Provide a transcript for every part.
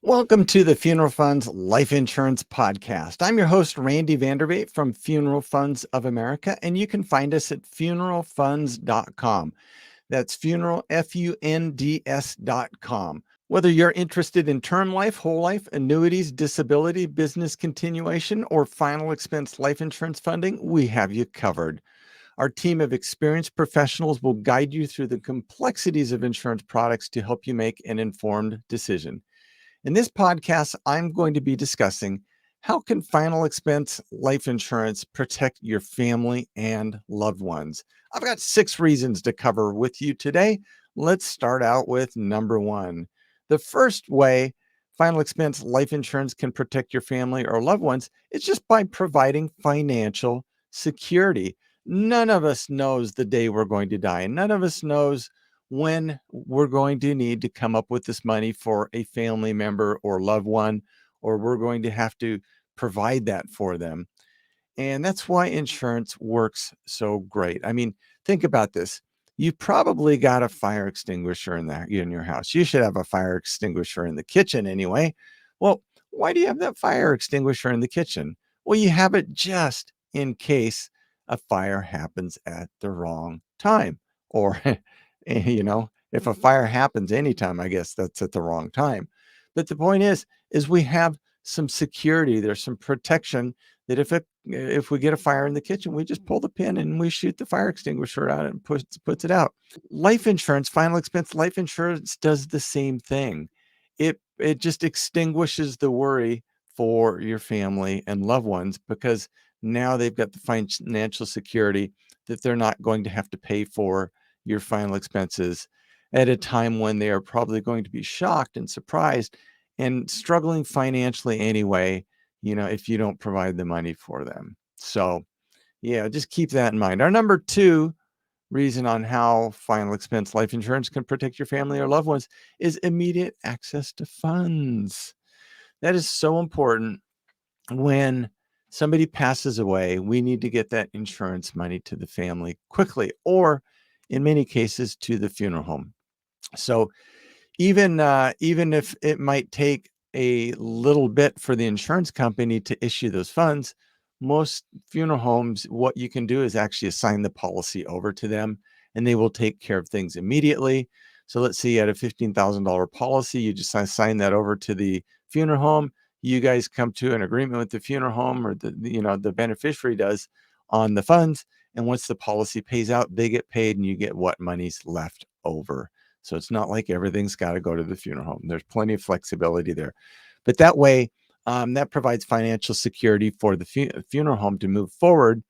Welcome to the Funeral Funds Life Insurance Podcast. I'm your host, Randy Vanderbeek from Funeral Funds of America, and you can find us at funeralfunds.com. That's funeral, FUNDS.com. Whether you're interested in term life, whole life, annuities, disability, business continuation, or final expense life insurance funding, we have you covered. Our team of experienced professionals will guide you through the complexities of insurance products to help you make an informed decision. In this podcast, I'm going to be discussing how can final expense life insurance protect your family and loved ones. I've got 6 reasons to cover with you today. Let's start out with number 1. The first way final expense life insurance can protect your family or loved ones is just by providing financial security. None of us knows the day we're going to die, and none of us knows when we're going to need to come up with this money for a family member or loved one, or we're going to have to provide that for them. And that's why insurance works so great. I mean, think about this. You've probably got a fire extinguisher in your house. You should have a fire extinguisher in the kitchen anyway. Well, why do you have that fire extinguisher in the kitchen? Well, you have it just in case a fire happens at the wrong time. Or, if a fire happens anytime, I guess that's at the wrong time. But the point is we have some security. There's some protection that if we get a fire in the kitchen, we just pull the pin and we shoot the fire extinguisher out and puts it out. Life insurance, final expense life insurance does the same thing. It just extinguishes the worry for your family and loved ones because now they've got the financial security that they're not going to have to pay for your final expenses at a time when they are probably going to be shocked and surprised and struggling financially anyway, if you don't provide the money for them. So, yeah, just keep that in mind. Our number 2 reason on how final expense life insurance can protect your family or loved ones is immediate access to funds. That is so important. When somebody passes away, we need to get that insurance money to the family quickly, or in many cases to the funeral home. So even if it might take a little bit for the insurance company to issue those funds, most funeral homes, what you can do is actually assign the policy over to them, and they will take care of things immediately. So let's say you had a $15,000 policy, you just assign that over to the funeral home. You guys come to an agreement with the funeral home, or the beneficiary does, on the funds. And once the policy pays out, they get paid, and you get what money's left over. So it's not like everything's got to go to the funeral home. There's plenty of flexibility there. But that way, that provides financial security for the funeral home to move forward.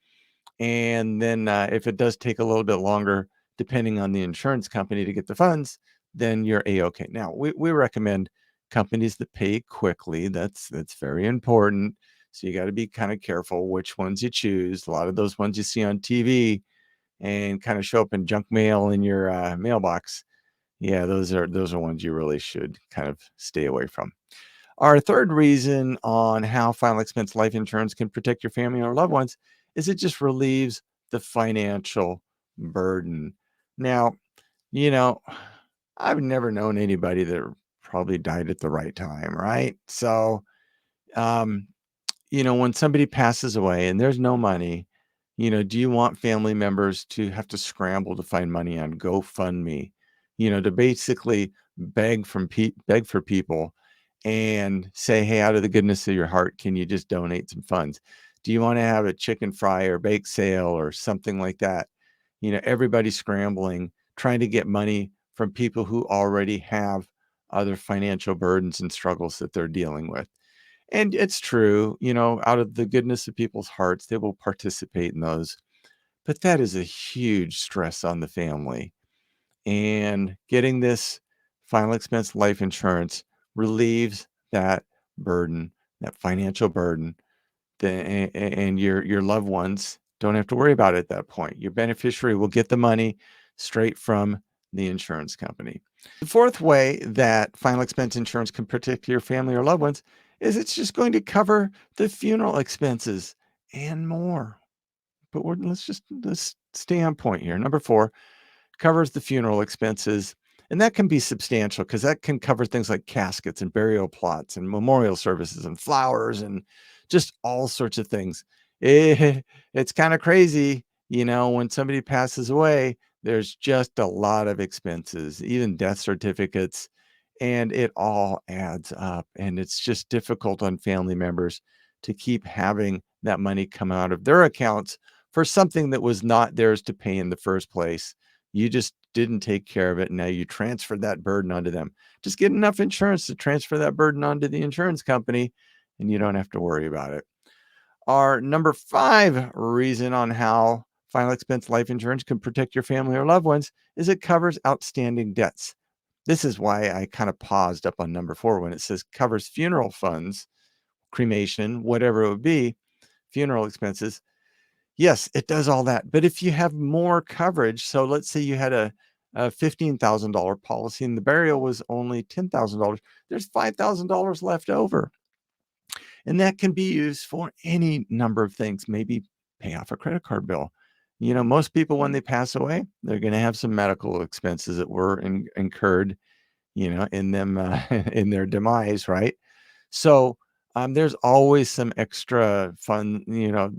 And then if it does take a little bit longer, depending on the insurance company to get the funds, then you're A-OK. Now, we recommend companies that pay quickly. That's very important. So you got to be kind of careful which ones you choose. A lot of those ones you see on TV and kind of show up in junk mail in your mailbox. Yeah, those are ones you really should kind of stay away from. Our third reason on how final expense life insurance can protect your family or loved ones is it just relieves the financial burden. Now, you know, I've never known anybody that probably died at the right time, right? So, um, when somebody passes away and there's no money, do you want family members to have to scramble to find money on GoFundMe, to basically beg for people and say, hey, out of the goodness of your heart, can you just donate some funds? Do you want to have a chicken fry or bake sale or something like that? Everybody's scrambling, trying to get money from people who already have other financial burdens and struggles that they're dealing with. And it's true, out of the goodness of people's hearts, they will participate in those. But that is a huge stress on the family. And getting this final expense life insurance relieves that burden, that financial burden. And your loved ones don't have to worry about it at that point. Your beneficiary will get the money straight from the insurance company. The fourth way that final expense insurance can protect your family or loved ones is it's just going to cover the funeral expenses and more. But let's stay on point here. Number 4 covers the funeral expenses. And that can be substantial because that can cover things like caskets and burial plots and memorial services and flowers and just all sorts of things. It's kind of crazy, when somebody passes away, there's just a lot of expenses, even death certificates, and it all adds up. And it's just difficult on family members to keep having that money come out of their accounts for something that was not theirs to pay in the first place. You just didn't take care of it. And now you transferred that burden onto them. Just get enough insurance to transfer that burden onto the insurance company, and you don't have to worry about it. Our number 5 reason on how final expense life insurance can protect your family or loved ones is it covers outstanding debts. This is why I kind of paused up on number 4 when it says covers funeral funds, cremation, whatever it would be, funeral expenses. Yes, it does all that. But if you have more coverage, so let's say you had a $15,000 policy and the burial was only $10,000, there's $5,000 left over. And that can be used for any number of things, maybe pay off a credit card bill. Most people, when they pass away, they're going to have some medical expenses that were incurred, in them, in their demise, right? So there's always some extra fun,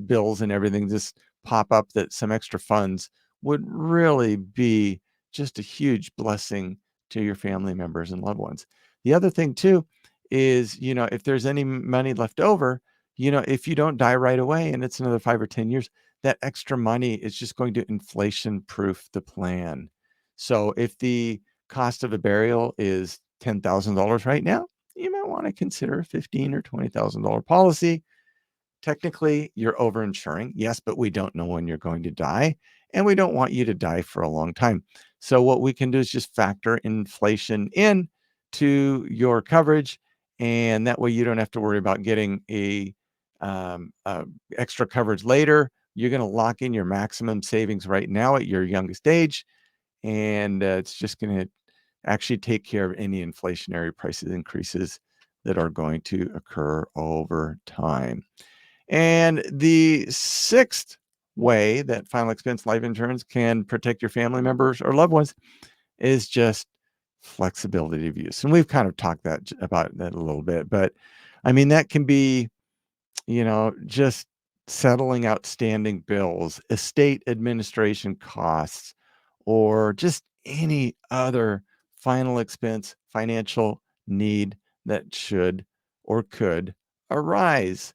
bills and everything just pop up that some extra funds would really be just a huge blessing to your family members and loved ones. The other thing too is, if there's any money left over, if you don't die right away and it's another 5 or 10 years, that extra money is just going to inflation proof the plan. So if the cost of a burial is $10,000 right now, you might want to consider a $15,000 or $20,000 policy. Technically, you're overinsuring, yes, but we don't know when you're going to die, and we don't want you to die for a long time. So what we can do is just factor inflation in to your coverage, and that way you don't have to worry about getting a extra coverage later. You're going to lock in your maximum savings right now at your youngest age, and it's just going to actually take care of any inflationary prices increases that are going to occur over time. And the 6th way that final expense life insurance can protect your family members or loved ones is just flexibility of use. And we've kind of talked about that a little bit, but I mean, that can be, just settling outstanding bills, estate administration costs, or just any other final expense financial need that should or could arise.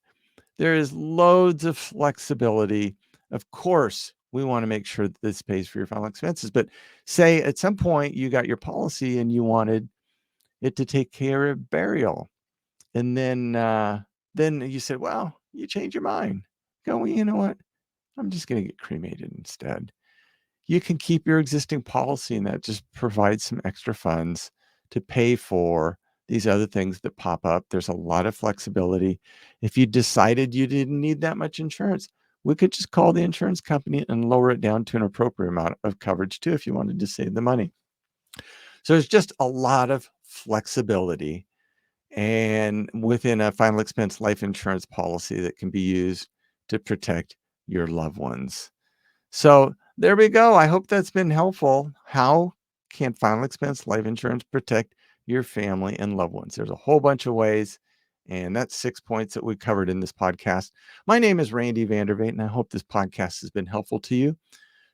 There is loads of flexibility. Of course, we want to make sure that this pays for your final expenses, but say at some point you got your policy and you wanted it to take care of burial. And then you said, well, you change your mind. Go, well, you know what? I'm just going to get cremated instead. You can keep your existing policy and that just provides some extra funds to pay for these other things that pop up. There's a lot of flexibility. If you decided you didn't need that much insurance, we could just call the insurance company and lower it down to an appropriate amount of coverage too if you wanted to save the money. So there's just a lot of flexibility and within a final expense life insurance policy that can be used to protect your loved ones. So there we go. I hope that's been helpful. How can final expense life insurance protect your family and loved ones? There's a whole bunch of ways, and that's 6 points that we covered in this podcast. My name is Randy Vandervate, and I hope this podcast has been helpful to you.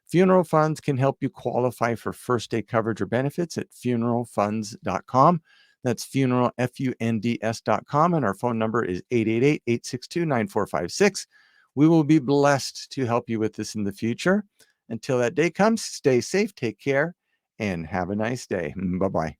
Funeral funds can help you qualify for first day coverage or benefits at funeralfunds.com. That's funeral, FUNDS.com. And our phone number is 888-862-9456. We will be blessed to help you with this in the future. Until that day comes, stay safe, take care, and have a nice day. Bye-bye.